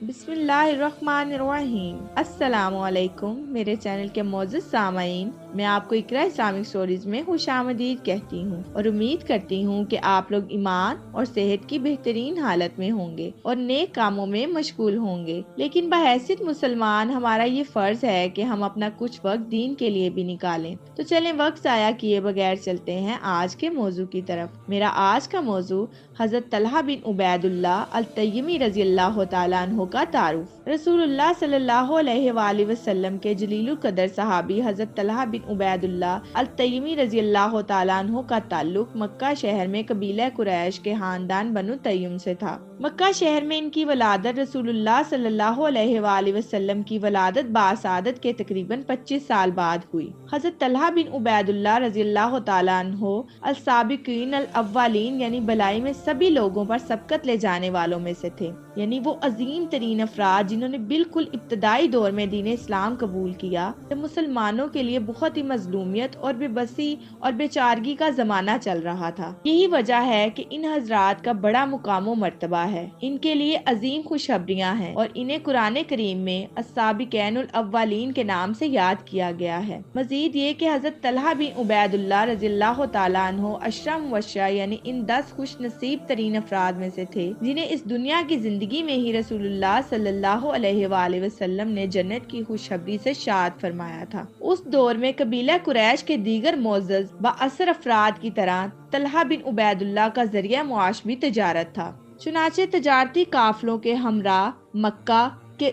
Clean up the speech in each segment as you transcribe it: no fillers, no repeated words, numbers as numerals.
बिस्मिल्लाहिर्रहमानिर्रहीम। अस्सलाम वालेकुम। मेरे चैनल के मौजूद सामाईन, मैं आपको इकरा इस्लामिक स्टोरीज में खुशामदीद कहती हूँ और उम्मीद करती हूँ कि आप लोग ईमान और सेहत की बेहतरीन हालत में होंगे और नेक कामों में मशगूल होंगे। लेकिन बहैसियत मुसलमान हमारा ये फर्ज है कि हम अपना कुछ वक्त दीन के लिए भी निकालें। तो चलें वक्त ज़ाया किए बगैर चलते हैं आज के मौजू की तरफ। मेरा आज का मौजू हज़रत तलहा बिन उबैदुल्लाह अल तय्यमी रज़ी अल्लाह तआला अन्हु का तारुफ। रसूलुल्लाह सल्लल्लाहु अलैहि वसल्लम के जलीलुल कदर सहाबी हज़रत तलहा बिन उबैदुल्लाह अल तय्यमी रज़ी अल्लाह तआला अन्हु का ताल्लुक मक्का शहर में कबीला कुरैश के खानदान बनु तय्युम से था। मक्का शहर में इनकी वलादत रसूलुल्लाह सल्लल्लाहु अलैहि वसल्लम की वलादत बासादत के तकरीबन 25 साल बाद हुई। हज़रत तलहा बिन उबैदुल्लाह रज़ी अल्लाह तआला अन्हु अल साबिकीन अल अव्वलीन यानी भलाई में सभी लोगों पर सबकत ले जाने वालों में से थे, यानी वो अजीम तरीन अफराद जिन्होंने बिल्कुल इब्तदाई दौर में दीन इस्लाम कबूल किया जब मुसलमानों के लिए बहुत ही मजलूमियत और बेबसी और बेचारगी का जमाना चल रहा था। यही वजह है कि इन हजरात का बड़ा मुकाम मर्तबा है, इनके लिए अजीम खुशखबरियाँ हैं और इन्हें कुरान करीम में अस्साबिकीनुल अव्वलीन के नाम से याद किया गया है। मजीद ये कि हज़रत तलहा बिन उबैदुल्लाह रज़ियल्लाहु तआला अन्हु अशरा मुबश्शरा यानी इन 10 खुश नसीब तरीन अफराद में से थे जिन्हें इस दुनिया की जिंदगी में ही रसूलुल्लाह सल्लल्लाहु अलैहि वसल्लम ने जन्नत की खुशखबरी से शाद फरमाया था। उस दौर में कबीला कुरैश के दीगर मोअज़्ज़ज़ व असर अफराद की तरह तलहा बिन उबैदुल्लाह का जरिया मुआश भी तिजारत था। चुनाचे तजारती काफलों के हमरा मक्का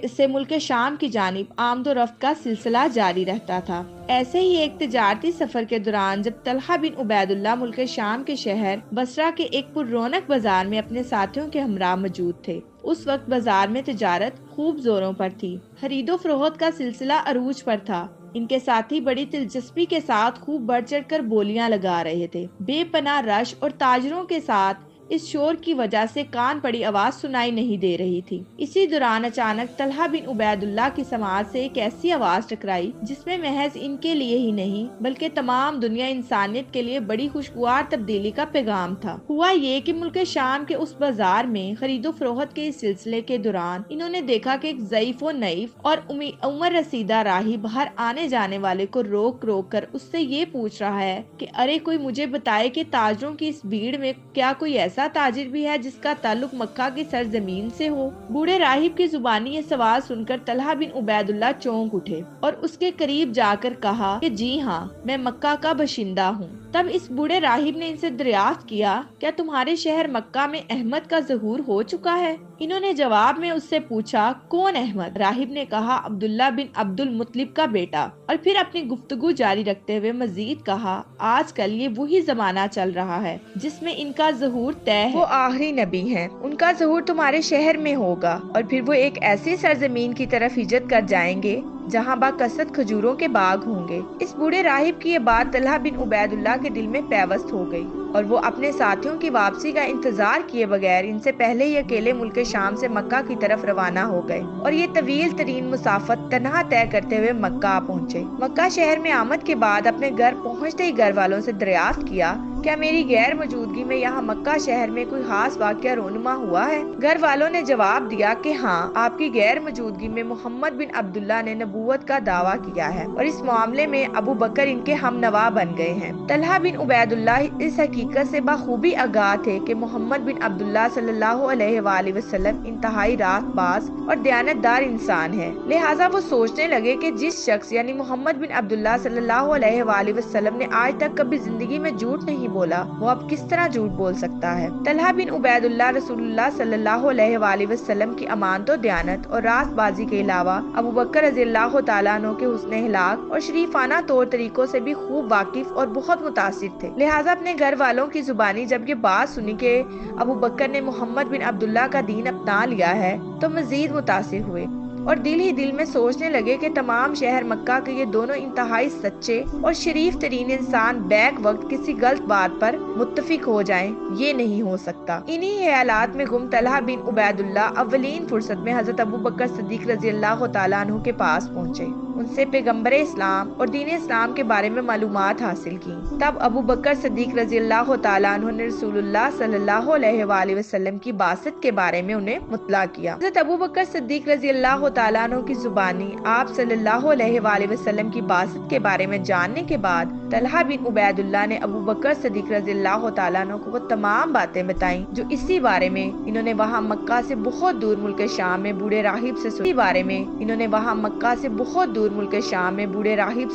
से मुल्क शाम की जानिब आमदोरफ्त का सिलसिला जारी रहता था। ऐसे ही एक तिजारती सफर के दौरान जब तलहा बिन उबैदुल्लाह मुल्क शाम के शहर बसरा के एक पुररौनक बाजार में अपने साथियों के हमरा मौजूद थे, उस वक्त बाजार में तिजारत खूब जोरों पर थी। खरीदो फरोख्त का सिलसिला अरूज पर था। इनके साथी बड़ी दिलचस्पी के साथ खूब बढ़ चढ़ कर बोलियां लगा रहे थे। बेपनाह रश और ताजरों के साथ इस शोर की वजह से कान पड़ी आवाज सुनाई नहीं दे रही थी। इसी दौरान अचानक तलहा बिन उबैदुल्लाह की समाज से एक ऐसी आवाज टकराई जिसमें महज इनके लिए ही नहीं बल्कि तमाम दुनिया इंसानियत के लिए बड़ी खुशगवार तब्दीली का पैगाम था। हुआ ये कि मुल्क शाम के उस बाजार में खरीदो फरोख्त के इस सिलसिले के दौरान इन्होंने देखा कि एक ज़ईफ व नईफ और उम्र रसीदा राही बाहर आने जाने वाले को रोक रोक कर उससे ये पूछ रहा है कि अरे कोई मुझे बताए कि ताजरों की इस भीड़ में क्या कोई ऐसा ताजिर भी है जिसका ताल्लुक मक्का की सरजमीन से हो। बूढ़े राहिब की जुबानी ये सवाल सुनकर तलहा बिन उबैदुल्लाह चौंक उठे और उसके करीब जाकर कहा कि जी हाँ, मैं मक्का का बशिंदा हूँ। तब इस बूढ़े राहिब ने इनसे दरियाफ्त किया, क्या तुम्हारे शहर मक्का में अहमद का ज़हूर हो चुका है? इन्होंने जवाब में उससे पूछा, कौन अहमद? राहिब ने कहा, अब्दुल्ला बिन अब्दुल मुत्तलिब का बेटा। और फिर अपनी गुफ्तगू जारी रखते हुए मजीद कहा, आजकल ये वही जमाना चल रहा है जिसमें इनका ज़हूर तय है। वो आखिरी नबी हैं, उनका ज़हूर तुम्हारे शहर में होगा और फिर वो एक ऐसी सरजमीन की तरफ हिजरत कर जाएंगे जहाँ बाकसरत खजूरों के बाग होंगे। इस बूढ़े राहिब की ये बात तलहा बिन उबैदुल्लाह के दिल में पैवस्त हो गई और वो अपने साथियों की वापसी का इंतजार किए बगैर इनसे पहले ही अकेले मुल्क शाम से मक्का की तरफ रवाना हो गए और ये तवील तरीन मुसाफत तनहा तय करते हुए मक्का पहुँचे। मक्का शहर में आमद के बाद अपने घर पहुँचते ही घर वालों से दरियाफ्त किया, क्या मेरी गैर मौजूदगी में यहाँ मक्का शहर में कोई खास वाक़या रोनुमा हुआ है? घर वालों ने जवाब दिया कि हाँ, आपकी गैर मौजूदगी में मोहम्मद बिन अब्दुल्ला ने नबूवत का दावा किया है और इस मामले में अबू बकर इनके हमनवा बन गए हैं। तलहा बिन उबैदुल्लाह इस हकीकत से बखूबी आगाह थे कि मोहम्मद बिन अब्दुल्ला सल्लल्लाहु अलैहि वसल्लम इंतहाई रास्तबाज और दयानतदार इंसान है। लिहाजा वो सोचने लगे कि जिस शख्स यानी मोहम्मद बिन अब्दुल्ला सल्लल्लाहु अलैहि वसल्लम ने आज तक कभी जिंदगी में झूठ नहीं बोला, वो अब किस तरह झूठ बोल सकता है। तलहा बिन उबैदुल्लाह रसूलुल्लाह सल्लल्लाहु अलैहि वसल्लम की अमानत और दयानत और रास्तबाजी के अलावा अबू बकर रज़ियल्लाहु ताला अन्हु के हुस्न अखलाक और शरीफाना तौर तरीकों से भी खूब वाकिफ और बहुत मुतासिर थे। लिहाजा अपने घर वालों की जुबानी जब ये बात सुनी कि अबू बकर ने मोहम्मद बिन अब्दुल्ला का दीन अपना लिया है तो मजीद मुतासिर हुए और दिल ही दिल में सोचने लगे कि तमाम शहर मक्का के ये दोनों इंतहाई सच्चे और शरीफ तरीन इंसान बैक वक्त किसी गलत बात पर मुत्तफिक हो जाएं, ये नहीं हो सकता। इन्हीं ख्यालात में गुम तलहा बिन उबैदुल्लाह अव्वलीन फुर्सत में हजरत अबू बकर सिद्दीक रज़ियल्लाहु ताला अन्हु के पास पहुँचे ان سے پیغمبر اسلام اور دین اسلام کے بارے میں معلومات حاصل کی۔ تب ابو بکر صدیق رضی اللہ تعالیٰ عنہ نے رسول اللہ صلی اللہ علیہ وآلہ وسلم کی بعثت کے بارے میں انہیں مطلع کیا۔ حضرت ابو بکر صدیق رضی اللہ تعالیٰ عنہ کی زبانی آپ صلی اللہ علیہ وآلہ وسلم کی بعثت کے بارے میں جاننے کے بعد طلحہ بن عبید اللہ نے ابو بکر صدیق رضی اللہ تعالیٰ عنہ کو وہ تمام باتیں بتائیں جو اسی بارے میں انہوں نے وہاں مکہ سے بہت دور ملک شام میں بوڑھے راہب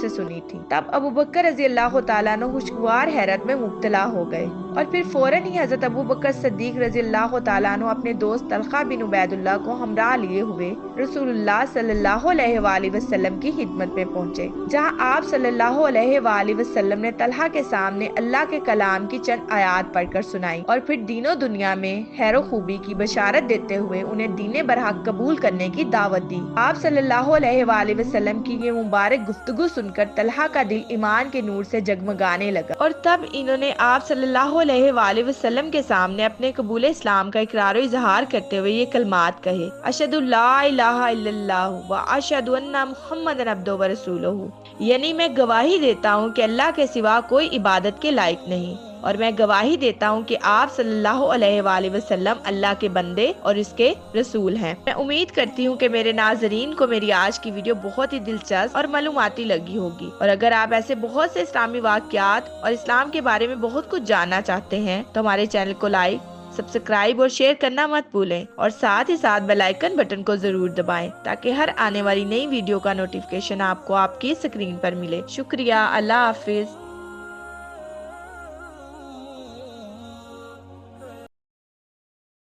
سے سنی تھی۔ تب ابو بکر رضی اللہ تعالیٰ عنہ خوشگوار حیرت میں مبتلا ہو گئے اور پھر فوراً ہی حضرت ابو بکر صدیق رضی اللہ تعالیٰ عنہ اپنے دوست طلحہ بن عبید اللہ کو ہمراہ لیے ہوئے رسول اللہ صلی اللہ علیہ وآلہ وسلم کی خدمت میں پہنچے، جہاں آپ صلی اللہ علیہ وآلہ وسلم نے طلحہ کے سامنے اللہ کے کلام کی چند آیات پڑھ کر سنائی اور پھر دین و دنیا میں خیر و خوبی کی بشارت دیتے ہوئے انہیں دین برحق قبول کرنے کی دعوت دی۔ آپ صلی اللہ علیہ وآلہ وسلم کی یہ مبارک گفتگو سن کر طلحہ کا دل ایمان کے نور سے جگمگانے لگا، اور تب انہوں نے آپ صلی اللہ علیہ وآلہ وسلم کے سامنے اپنے قبول اسلام کا اقرار و اظہار کرتے ہوئے یہ کلمات کہے: اشہد لا الہ الا اللہ و اشہد ان محمد عبدہ و رسولہ، یعنی میں گواہی دیتا ہوں کہ اللہ کے سوا کوئی عبادت کے لائق نہیں، اور میں گواہی دیتا ہوں کہ آپ صلی اللہ علیہ وآلہ وسلم اللہ کے بندے اور اس کے رسول ہیں۔ میں امید کرتی ہوں کہ میرے ناظرین کو میری آج کی ویڈیو بہت ہی دلچسپ اور معلوماتی لگی ہوگی، اور اگر آپ ایسے بہت سے اسلامی واقعات اور اسلام کے بارے میں بہت کچھ جاننا چاہتے ہیں تو ہمارے چینل کو لائک، سبسکرائب اور شیئر کرنا مت بھولیں، اور ساتھ ہی ساتھ بیل آئیکن بٹن کو ضرور دبائیں تاکہ ہر آنے والی نئی ویڈیو کا نوٹیفیکیشن آپ کو آپ کی اسکرین پر ملے۔ شکریہ، اللہ حافظ۔